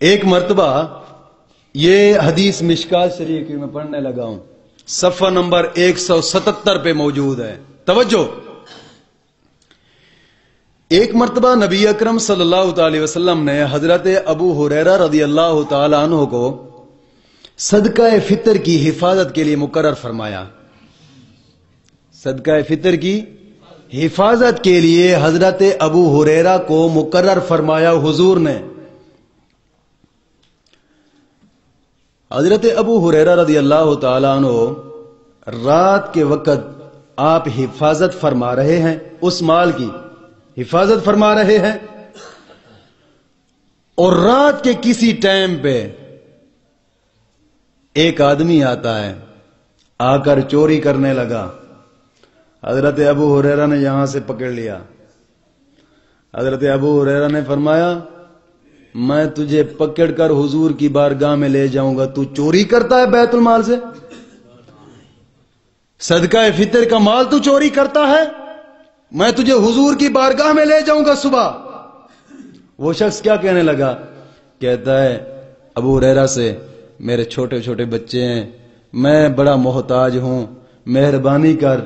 ایک مرتبہ یہ حدیث مشکات شریف کی میں پڑھنے لگا ہوں، صفحہ نمبر 177 پہ موجود ہے، توجہ۔ ایک مرتبہ نبی اکرم صلی اللہ تعالی وسلم نے حضرت ابو ہریرہ رضی اللہ تعالی عنہ کو صدقہ فطر کی حفاظت کے لیے مقرر فرمایا۔ صدقہ فطر کی حفاظت کے لیے حضرت ابو ہریرہ کو مقرر فرمایا حضور نے۔ حضرت ابو ہریرہ رضی اللہ تعالی عنہ رات کے وقت آپ حفاظت فرما رہے ہیں، اس مال کی حفاظت فرما رہے ہیں، اور رات کے کسی ٹائم پہ ایک آدمی آتا ہے، آ کر چوری کرنے لگا۔ حضرت ابو ہریرہ نے یہاں سے پکڑ لیا۔ حضرت ابو ہریرہ نے فرمایا میں تجھے پکڑ کر حضور کی بارگاہ میں لے جاؤں گا، تو چوری کرتا ہے بیت المال سے، صدقہ فطر کا مال تو چوری کرتا ہے، میں تجھے حضور کی بارگاہ میں لے جاؤں گا صبح۔ وہ شخص کیا کہنے لگا؟ کہتا ہے ابو ہریرہ سے میرے چھوٹے چھوٹے بچے ہیں، میں بڑا محتاج ہوں، مہربانی کر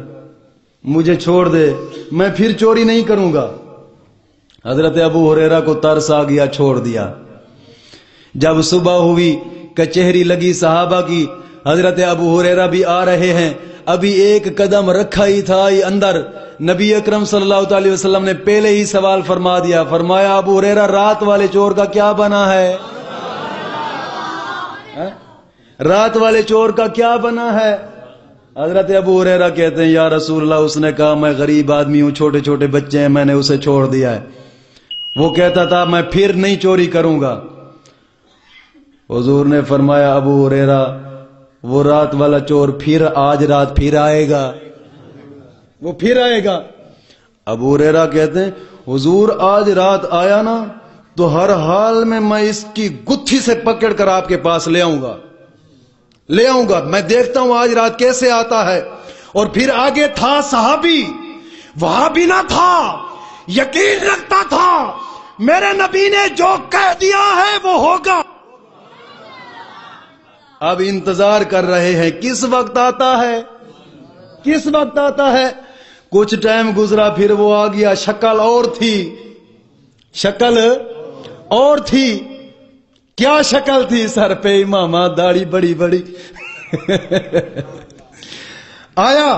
مجھے چھوڑ دے، میں پھر چوری نہیں کروں گا۔ حضرت ابو ہریرہ کو ترس آ گیا، چھوڑ دیا۔ جب صبح ہوئی، کچہری لگی صحابہ کی، حضرت ابو ہریرہ بھی آ رہے ہیں، ابھی ایک قدم رکھا ہی تھا اندر، نبی اکرم صلی اللہ علیہ وسلم نے پہلے ہی سوال فرما دیا، فرمایا ابو ہریرہ رات والے چور کا کیا بنا ہے؟ رات والے چور کا کیا بنا ہے؟ حضرت ابو ہریرہ کہتے ہیں یا رسول اللہ، اس نے کہا میں غریب آدمی ہوں، چھوٹے چھوٹے بچے ہیں، میں نے اسے چھوڑ دیا ہے۔ وہ کہتا تھا میں پھر نہیں چوری کروں گا۔ حضور نے فرمایا ابو ہریرہ وہ رات والا چور پھر آج رات پھر آئے گا، وہ پھر آئے گا۔ ابو ہریرہ کہتے ہیں حضور آج رات آیا نا تو ہر حال میں اس کی گتھی سے پکڑ کر آپ کے پاس لے آؤں گا، لے آؤں گا، میں دیکھتا ہوں آج رات کیسے آتا ہے۔ اور پھر آگے تھا صحابی، وہاں بھی نہ تھا، یقین رکھتا تھا میرے نبی نے جو کہہ دیا ہے وہ ہوگا۔ اب انتظار کر رہے ہیں کس وقت آتا ہے، کس وقت آتا ہے۔ کچھ ٹائم گزرا، پھر وہ آ گیا، شکل اور تھی، شکل اور تھی۔ کیا شکل تھی؟ سر پہ امامہ، داڑھی بڑی بڑی آیا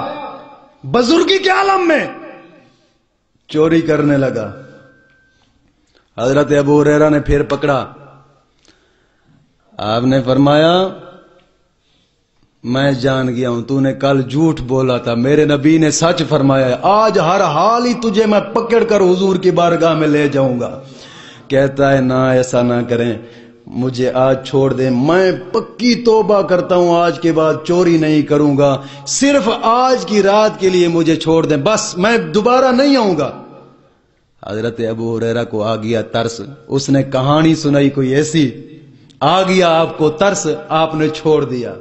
بزرگی کے عالم میں، چوری کرنے لگا۔ حضرت ابو ہریرہ نے پھر پکڑا، آپ نے فرمایا میں جان گیا ہوں تو نے کل جھوٹ بولا تھا، میرے نبی نے سچ فرمایا ہے، آج ہر حال ہی تجھے میں پکڑ کر حضور کی بارگاہ میں لے جاؤں گا۔ کہتا ہے نہ ایسا نہ کریں، مجھے آج چھوڑ دیں، میں پکی توبہ کرتا ہوں، آج کے بعد چوری نہیں کروں گا، صرف آج کی رات کے لیے مجھے چھوڑ دیں، بس میں دوبارہ نہیں آؤں گا۔ حضرت ابو ہریرہ کو آ گیا ترس، اس نے کہانی سنائی کوئی ایسی، آ گیا آپ کو ترس، آپ نے چھوڑ دیا۔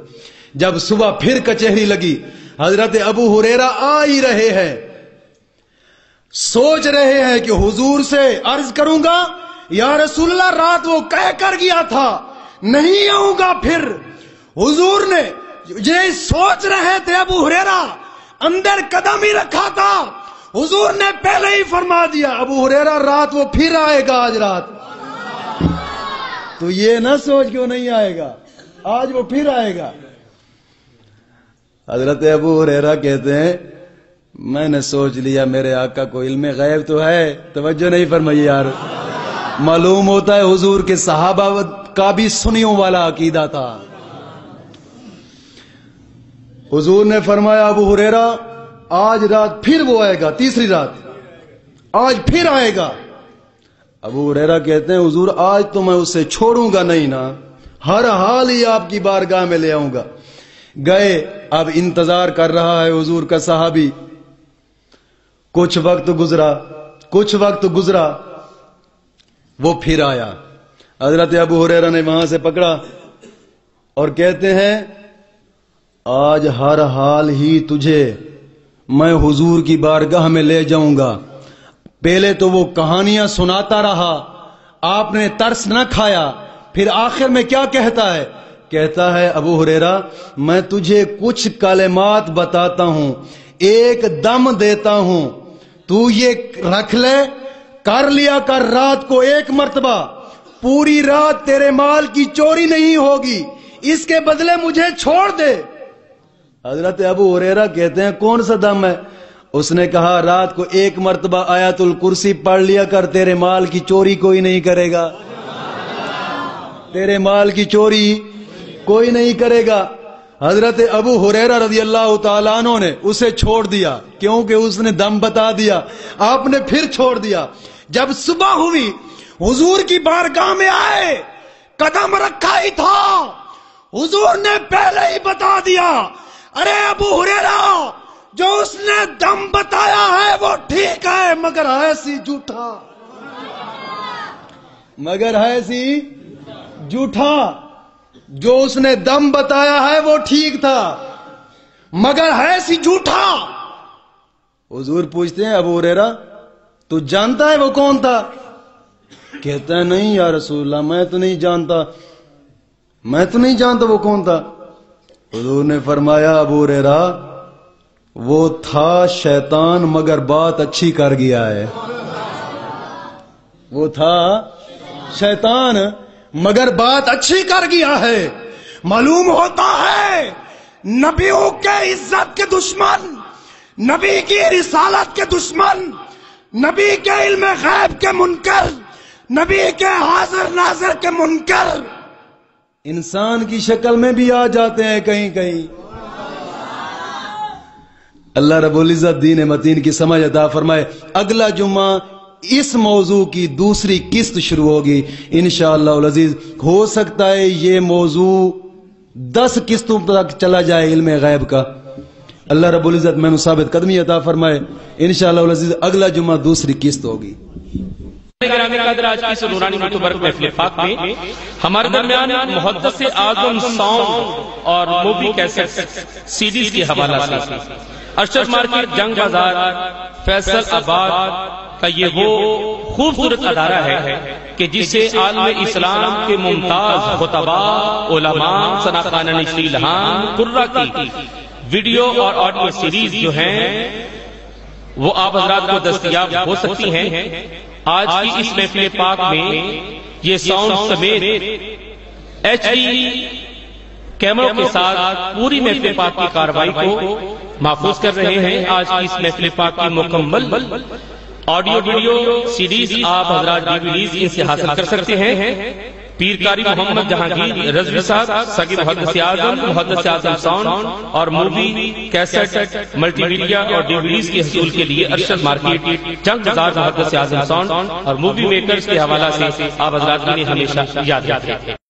جب صبح پھر کچہری لگی، حضرت ابو ہریرہ آ ہی رہے ہیں، سوچ رہے ہیں کہ حضور سے عرض کروں گا یا رسول اللہ رات وہ کہہ کر گیا تھا نہیں آؤں گا پھر۔ حضور نے یہ سوچ رہے تھے، ابو ہریرہ اندر قدم ہی رکھا تھا، حضور نے پہلے ہی فرما دیا ابو ہریرہ رات وہ پھر آئے گا، آج رات۔ تو یہ نہ سوچ کہ وہ نہیں آئے گا، آج وہ پھر آئے گا۔ حضرت ابو ہریرہ کہتے ہیں میں نے سوچ لیا میرے آقا کو علم غیب تو ہے، توجہ نہیں فرمائی یار۔ معلوم ہوتا ہے حضور کے صحابہ کا بھی سنیوں والا عقیدہ تھا۔ حضور نے فرمایا ابو ہریرہ آج رات پھر وہ آئے گا، تیسری رات آج پھر آئے گا۔ ابو ہریرہ کہتے ہیں حضور آج تو میں اسے چھوڑوں گا نہیں نا، ہر حال ہی آپ کی بارگاہ میں لے آؤں گا۔ گئے، اب انتظار کر رہا ہے حضور کا صحابی۔ کچھ وقت گزرا، وہ پھر آیا، حضرت ابو ہریرہ نے وہاں سے پکڑا اور کہتے ہیں آج ہر حال ہی تجھے میں حضور کی بارگاہ میں لے جاؤں گا۔ پہلے تو وہ کہانیاں سناتا رہا، آپ نے ترس نہ کھایا، پھر آخر میں کیا کہتا ہے؟ کہتا ہے ابو ہریرہ میں تجھے کچھ کلمات بتاتا ہوں، ایک دم دیتا ہوں، تو یہ رکھ لے، کر لیا کر رات کو ایک مرتبہ، پوری رات تیرے مال کی چوری نہیں ہوگی، اس کے بدلے مجھے چھوڑ دے۔ حضرت ابو ہریرہ کہتے ہیں کون سا دم ہے؟ اس نے کہا رات کو ایک مرتبہ آیت الکرسی پڑھ لیا کر، تیرے مال کی چوری کوئی نہیں کرے گا، تیرے مال کی چوری کوئی نہیں کرے گا۔ حضرت ابو ہریرہ رضی اللہ تعالیٰ عنہ نے اسے چھوڑ دیا، کیونکہ اس نے دم بتا دیا۔ آپ نے پھر چھوڑ دیا۔ جب صبح ہوئی حضور کی بارگاہ میں آئے، قدم رکھا ہی تھا، حضور نے پہلے ہی بتا دیا، ارے ابو ہریرہ جو اس نے دم بتایا ہے وہ ٹھیک ہے، مگر ہے سی جھوٹا، مگر ہے سی جھوٹا۔ جو اس نے دم بتایا ہے وہ ٹھیک تھا، مگر ہے سی جھوٹا۔ حضور پوچھتے ہیں ابو ہریرہ تو جانتا ہے وہ کون تھا؟ کہتا ہے نہیں یا رسول اللہ میں تو نہیں جانتا، میں تو نہیں جانتا وہ کون تھا۔ حضور نے فرمایا ابو ہریرہ وہ تھا شیطان، مگر بات اچھی کر گیا ہے۔ وہ تھا شیطان مگر بات اچھی کر گیا ہے۔ معلوم ہوتا ہے نبیوں کے عزت کے دشمن، نبی کی رسالت کے دشمن، نبی کے علم غیب کے منکر، نبی کے حاضر ناظر کے منکر انسان کی شکل میں بھی آ جاتے ہیں کہیں کہیں۔ اللہ رب العزت دین متین کی سمجھ عطا فرمائے۔ اگلا جمعہ اس موضوع کی دوسری قسط شروع ہوگی انشاءاللہ العزیز۔ ہو سکتا ہے یہ موضوع 10 قسطوں تک چلا جائے علم غیب کا۔ اللہ رب العزت میں ثابت قدمی عطا فرمائے۔ انشاءاللہ العزیز اگلا جمعہ دوسری قسط ہوگی۔ آج کی اس نورانی متبرک محفل پاک میں ہمارے درمیان محدث اعظم ساؤنڈ اور مووی کیسٹ سیڈیز کی حوالہ سے ارشد مارکیٹ جنگ بازار فیصل آباد کا یہ وہ خوبصورت ادارہ ہے کہ جسے عالم اسلام کے ممتاز خطباء، علماء، ثناء نشری لہان، قرہ کی ویڈیو اور آڈیو سیریز جو ہیں وہ آپ حضرات کو دستیاب ہو سکتی ہیں۔ آج کی اس محفل پاک میں یہ ساؤنڈ سمیت ایچ ڈی کیمروں کے ساتھ پوری محفل پاک کی کارروائی کو محفوظ کر رہے ہیں۔ آج کی اس محفل پاک کی مکمل آڈیو ویڈیو سیریز آپ حضرات ڈیویڈیز ان سے حاصل کر سکتے ہیں۔ پیر قاری محمد جہانگیر رضوی صاحب سگی محدث اعظم ساؤنڈ اور مووی کیسٹ ملٹی میڈیا اور ڈیویڈیز کے حصول کے لیے ارشد مارکیٹ جنگ بازار محدث اعظم ساؤنڈ اور مووی میکرز کے حوالہ سے آپ حضرات نے ہمیشہ یاد رکھیں۔